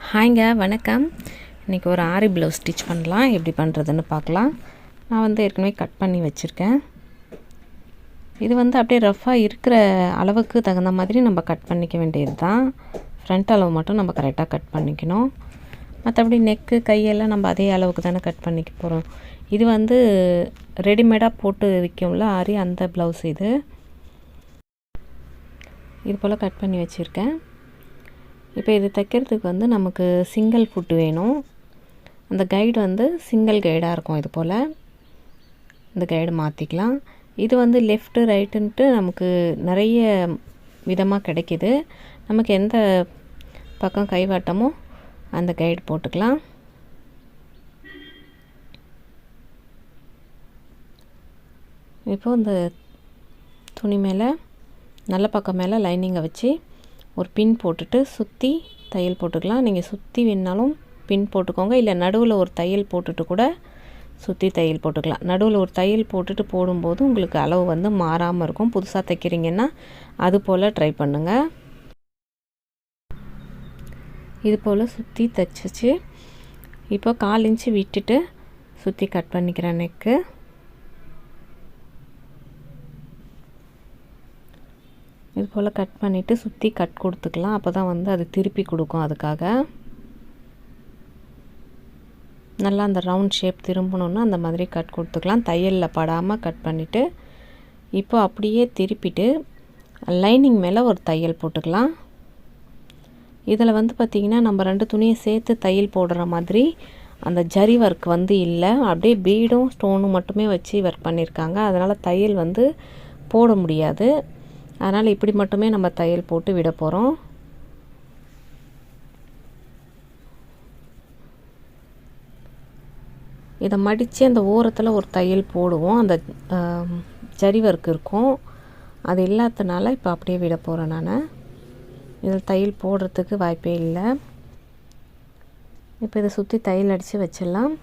ஹாய்ங்க, வணக்கம். இன்றைக்கி ஒரு ஆரி ப்ளவுஸ் ஸ்டிச் பண்ணலாம். எப்படி பண்ணுறதுன்னு பார்க்கலாம். நான் ஏற்கனவே கட் பண்ணி வச்சுருக்கேன். இது அப்படியே ரஃப்பாக இருக்கிற அளவுக்கு தகுந்த மாதிரி நம்ம கட் பண்ணிக்க வேண்டியது தான். ஃப்ரண்ட் அளவு மட்டும் நம்ம கரெக்டாக கட் பண்ணிக்கணும். மற்றபடி நெக்கு கையெல்லாம் நம்ம அதே அளவுக்கு தானே கட் பண்ணிக்க போகிறோம். இது ரெடிமேடாக போட்டு விற்கும்ல ஆரி, அந்த ப்ளவுஸ் இது போல் கட் பண்ணி வச்சுருக்கேன். இப்போ இது தைக்கிறதுக்கு நமக்கு சிங்கிள் ஃபுட் வேணும். அந்த கைடு சிங்கிள் கைடாக இருக்கும். இது போல் இந்த கைடு மாற்றிக்கலாம். இது லெஃப்ட்டு ரைட்டுன்ட்டு நமக்கு நிறைய விதமாக கிடைக்கிது. நமக்கு எந்த பக்கம் கைவாட்டமோ அந்த கைடு போட்டுக்கலாம். இப்போது இந்த துணி மேலே நல்ல பக்கம் மேலே லைனிங்கை வச்சு ஒரு பின் போட்டுட்டு சுற்றி தையல் போட்டுக்கலாம். நீங்கள் சுற்றி வேணாலும் பின் போட்டுக்கோங்க, இல்லை நடுவில் ஒரு தையல் போட்டுட்டு கூட சுற்றி தையல் போட்டுக்கலாம். நடுவில் ஒரு தையல் போட்டுட்டு போடும்போது உங்களுக்கு அளவு மாறாமல் இருக்கும். புதுசாக தைக்கிறீங்கன்னா அது போல் ட்ரை பண்ணுங்கள். இது போல் சுற்றி தைச்சிச்சு. இப்போ 1/4 இன்ச்சு விட்டுட்டு சுற்றி கட் பண்ணிக்கிறேன் நெக்கு. இது போல் கட் பண்ணிவிட்டு சுற்றி கட் கொடுத்துக்கலாம். அப்போ தான் அது திருப்பி கொடுக்கும். அதுக்காக நல்லா அந்த ரவுண்ட் ஷேப் திரும்பணுன்னா அந்த மாதிரி கட் கொடுத்துக்கலாம். தையலில் படாமல் கட் பண்ணிவிட்டு இப்போ அப்படியே திருப்பிட்டு லைனிங் மேலே ஒரு தையல் போட்டுக்கலாம். இதில் பார்த்திங்கன்னா நம்ம 2 துணியை சேர்த்து தையல் போடுற மாதிரி அந்த ஜரி ஒர்க் இல்லை. அப்படியே பீடும் ஸ்டோனும் மட்டுமே வச்சு ஒர்க் பண்ணியிருக்காங்க. அதனால் தையல் போட முடியாது. அதனால் இப்படி மட்டுமே நம்ம தையல் போட்டு விட போகிறோம். இதை மடித்து அந்த ஓரத்தில் ஒரு தையல் போடுவோம். அந்த ஜரி ஒர்க் இருக்கும். அது இல்லாதனால இப்போ அப்படியே விட போகிறேன் நான். இதில் தையல் போடுறதுக்கு வாய்ப்பே இல்லை. இப்போ இதை சுற்றி தையல் அடித்து வச்சிடலாம்.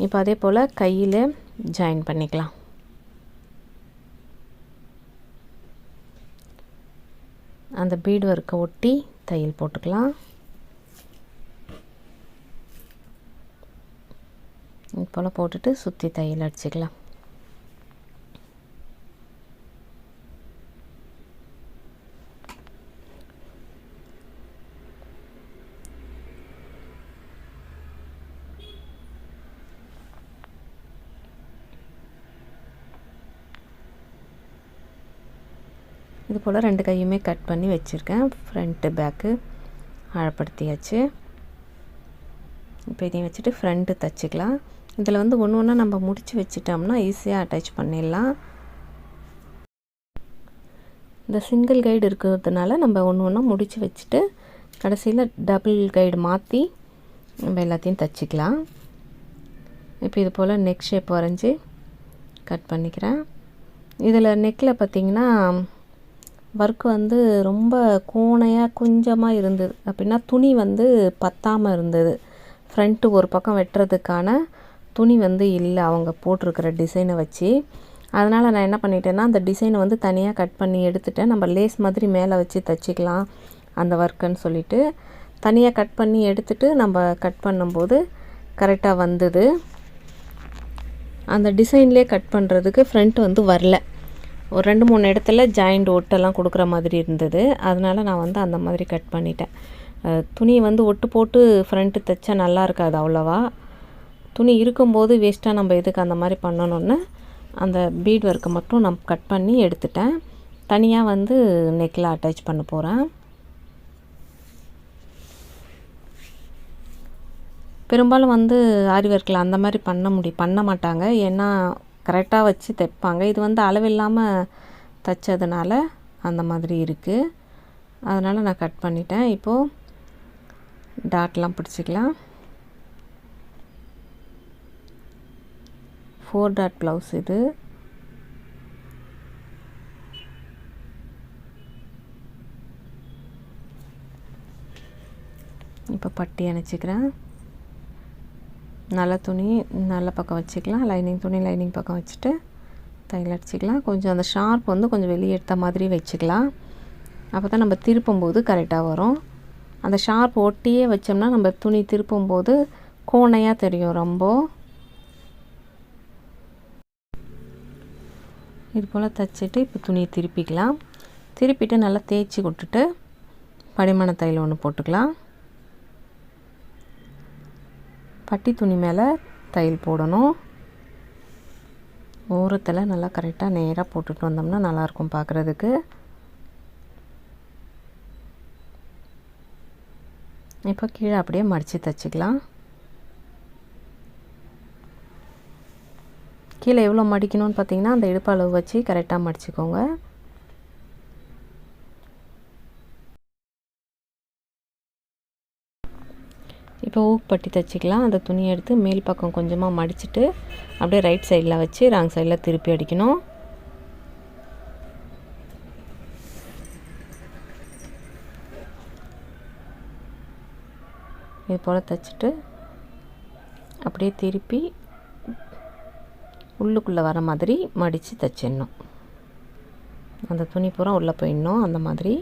இப்போ அதே போல் கையில் ஜாயின் பண்ணிக்கலாம். அந்த பீட் ஒர்க்கை ஒட்டி தையல் போட்டுக்கலாம். இது போல் போட்டுட்டு சுற்றி தையல் அடிச்சுக்கலாம். இது போல் 2 கையுமே கட் பண்ணி வச்சுருக்கேன். ஃப்ரண்ட்டு பேக்கு ஆழப்படுத்தியாச்சு. இப்போ இதையும் வச்சுட்டு ஃப்ரண்ட்டு தைச்சிக்கலாம். இதில் ஒன்று ஒன்றா நம்ம முடித்து வச்சிட்டோம்னா ஈஸியாக அட்டாச் பண்ணிடலாம். இந்த சிங்கிள் கைடு இருக்கிறதுனால நம்ம ஒன்று ஒன்றா முடித்து வச்சுட்டு கடைசியில் டபுள் கைடு மாற்றி நம்ம எல்லாத்தையும் தைச்சிக்கலாம். இப்போ இது போல் நெக் ஷேப் வரைஞ்சி கட் பண்ணிக்கிறேன். இதில் நெக்கில் பார்த்திங்கன்னா ஒர்க்கு ரொம்ப கோணையாக கொஞ்சமாக இருந்தது. அப்படின்னா துணி பத்தாமல் இருந்தது. ஃப்ரண்ட்டு ஒரு பக்கம் வெட்டுறதுக்கான துணி இல்லை அவங்க போட்டிருக்கிற டிசைனை வச்சு. அதனால் நான் என்ன பண்ணிட்டேன்னா அந்த டிசைனை தனியாக கட் பண்ணி எடுத்துட்டேன். நம்ம லேஸ் மாதிரி மேலே வச்சு தைச்சிக்கலாம் அந்த ஒர்க்குன்னு சொல்லிவிட்டு தனியாக கட் பண்ணி எடுத்துகிட்டு நம்ம கட் பண்ணும்போது கரெக்டாக வந்தது. அந்த டிசைன்லேயே கட் பண்ணுறதுக்கு ஃப்ரண்ட் வரல. ஒரு 2-3 இடத்துல ஜாயிண்ட் ஒட்டெல்லாம் கொடுக்குற மாதிரி இருந்தது. அதனால் நான் அந்த மாதிரி கட் பண்ணிட்டேன். துணி ஒட்டு போட்டு ஃப்ரண்ட்டு தைச்சா நல்லா இருக்காது அவ்வளோவா. துணி இருக்கும்போது வேஸ்ட்டாக நம்ம எதுக்கு அந்த மாதிரி பண்ணணுன்னு அந்த பீட் ஒர்க்கை மட்டும் நான் கட் பண்ணி எடுத்துட்டேன். தனியாக நெக்கில் அட்டாச் பண்ண போகிறேன். பெரும்பாலும் ஆரி ஒர்க்கில் அந்த மாதிரி பண்ண மாட்டாங்க. ஏன்னா கரெக்டாக வச்சு தைப்பாங்க. இது அளவில்லாமல் தைச்சதுனால அந்த மாதிரி இருக்குது. அதனால் நான் கட் பண்ணிட்டேன். இப்போது டாட்லாம் பிடிச்சிக்கலாம். 4 டாட் ப்ளவுஸ் இது. இப்போ பட்டி அணைச்சிக்கிறேன். நல்ல துணி நல்ல பக்கம் வச்சுக்கலாம். லைனிங் துணி லைனிங் பக்கம் வச்சுட்டு தையல் அடிச்சிக்கலாம். கொஞ்சம் அந்த ஷார்ப் கொஞ்சம் வெளியே எடுத்த மாதிரி வச்சுக்கலாம். அப்போ தான் நம்ம திருப்பும்போது கரெக்டாக வரும். அந்த ஷார்ப் ஒட்டியே வச்சோம்னா நம்ம துணி திருப்பும்போது கோணையாக தெரியும் ரொம்ப. இது போல் தைச்சிட்டு இப்போ துணியை திருப்பிக்கலாம். திருப்பிட்டு நல்லா தேய்ச்சி விட்டுட்டு படிமான தையல் ஒன்று போட்டுக்கலாம். பட்டி துணி மேலே தையல் போடணும். ஓரத்தில் நல்லா கரெக்டாக நேராக போட்டுட்டு வந்தோம்னா நல்லாயிருக்கும் பார்க்குறதுக்கு. இப்போ கீழே அப்படியே மடித்து தைச்சிக்கலாம். கீழே எவ்வளோ மடிக்கணும்னு பார்த்தீங்கன்னா அந்த இடுப்பு அளவு வச்சு கரெக்டாக மடிச்சுக்கோங்க. இப்போ ஊக்குப்பட்டி தைச்சிக்கலாம். அந்த துணியை எடுத்து மேல் பக்கம் கொஞ்சமாக மடிச்சுட்டு அப்படியே ரைட் சைடில் வச்சு ராங் சைடில் திருப்பி அடிக்கணும். இது போல் தைச்சிட்டு அப்படியே திருப்பி உள்ளுக்குள்ளே வர மாதிரி மடித்து தைச்சிடணும். அந்த துணி பூரா உள்ளே போயிடணும் அந்த மாதிரி.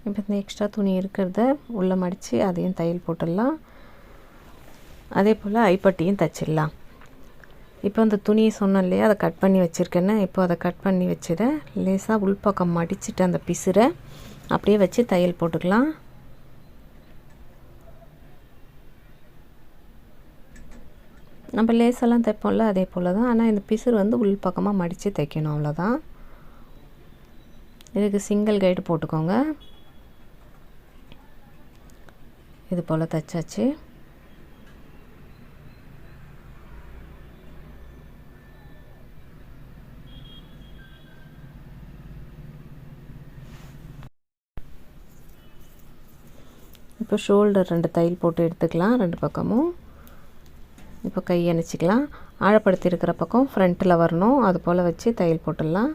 இப்போ இந்த எக்ஸ்ட்ரா துணி இருக்கிறத உள்ளே மடித்து அதையும் தையல் போட்டுடலாம். அதே போல் ஐப்பட்டியும் தைச்சிடலாம். இப்போ அந்த துணியை சொன்னோம் இல்லையா, அதை கட் பண்ணி வச்சுருக்கேன்னு. இப்போ அதை கட் பண்ணி வச்சதை லேசாக உள்பக்கம் மடிச்சுட்டு அந்த பிசுரை அப்படியே வச்சு தையல் போட்டுக்கலாம். நம்ம லேசெல்லாம் தைப்போம்ல அதே போல் தான். ஆனால் இந்த பிசுறு வந்து உள்பக்கமாக மடித்து தைக்கணும், அவ்வளோதான். இதுக்கு சிங்கிள் கைடு போட்டுக்கோங்க. இது போல் தைச்சாச்சு. இப்போ ஷோல்டர் 2 தையல் போட்டு எடுத்துக்கலாம் 2 பக்கமும். இப்போ கை அணைச்சிக்கலாம். ஆழப்படுத்தி இருக்கிற பக்கம் ஃப்ரண்ட்டில் வரணும், அது போல் வச்சு தையல் போட்டுடலாம்.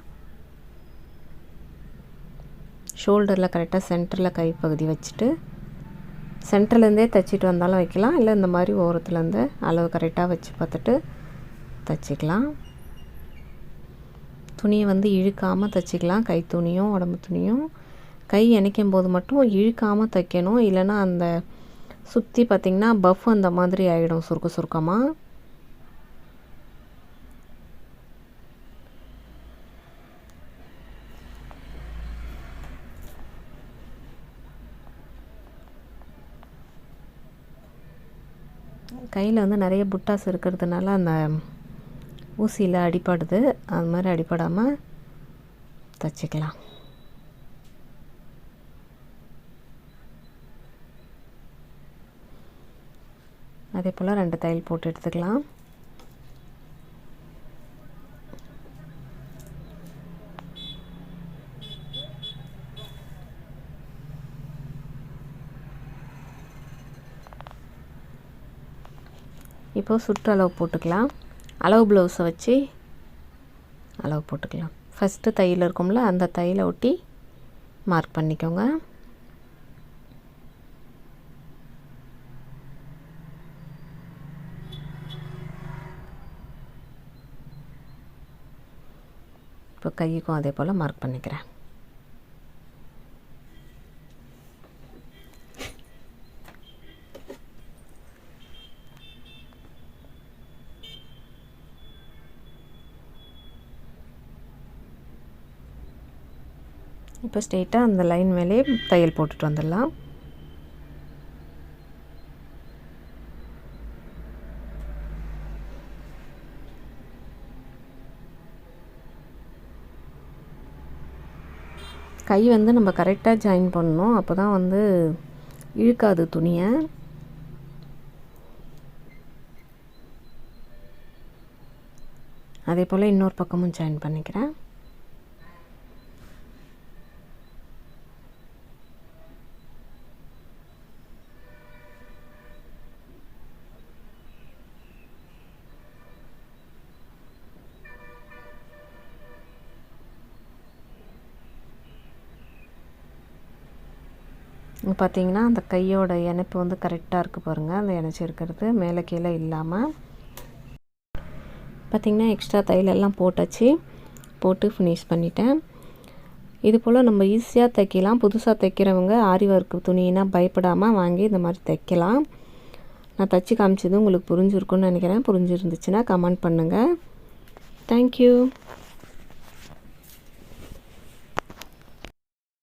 ஷோல்டரில் கரெக்டாக சென்டரில் கைப்பகுதி வச்சுட்டு சென்டர்லேருந்தே தைச்சிட்டு வந்தாலும் வைக்கலாம், இல்லை இந்த மாதிரி ஓரத்துலேருந்து அளவு கரெக்டாக வச்சு பார்த்துட்டு தைச்சிக்கலாம். துணியை வந்து இழுக்காமல் தைச்சிக்கலாம். கை துணியும் உடம்பு துணியும் கை இணைக்கும் போது மட்டும் இழுக்காமல் தைக்கணும். இல்லைன்னா அந்த சுற்றி பார்த்திங்கன்னா பஃப் அந்த மாதிரி ஆகிடும் சுருக்க சுருக்கமாக. கையில் வந்து நிறைய புட்டாஸ் இருக்கிறதுனால அந்த ஊசியில் அடிப்படுது. அது மாதிரி அடிப்படாமல் தைச்சிக்கலாம். அதே போல் 2 தையல் போட்டு எடுத்துக்கலாம். இப்போது சுற்று அளவு போட்டுக்கலாம். அளவு ப்ளவுஸை வச்சு அளவு போட்டுக்கலாம். ஃபஸ்ட்டு தையல் இருக்கும்ல, அந்த தையலை ஒட்டி மார்க் பண்ணிக்கோங்க. இப்போ கைக்கும் அதே போல் மார்க் பண்ணிக்கிறேன். இப்போ ஸ்ட்ரெயிட்டாக அந்த லைன் மேலே தையல் போட்டுட்டு வந்துடலாம். கை வந்து நம்ம கரெக்டாக ஜாயின் பண்ணணும், அப்போ தான் வந்து இழுக்காது துணியை. அதே போல் இன்னொரு பக்கமும் ஜாயின் பண்ணிக்கிறேன். பார்த்திங்கன்னா அந்த கையோட இணைப்பு வந்து கரெக்டாக இருக்குது பாருங்கள், அந்த இணைச்சிருக்கிறது மேலே கீழே இல்லாமல். பார்த்திங்கன்னா எக்ஸ்ட்ரா தையலெல்லாம் போட்டாச்சு, போட்டு ஃபினிஷ் பண்ணிட்டேன். இது போல் நம்ம ஈஸியாக தைக்கலாம். புதுசாக தைக்கிறவங்க ஆரி ஒர்க் துணினா பயப்படாமல் வாங்கி இந்த மாதிரி தைக்கலாம். நான் தைச்சி காமிச்சது உங்களுக்கு புரிஞ்சிருக்குன்னு நினைக்கிறேன். புரிஞ்சிருந்துச்சுன்னா கமெண்ட் பண்ணுங்கள். தேங்க்யூ.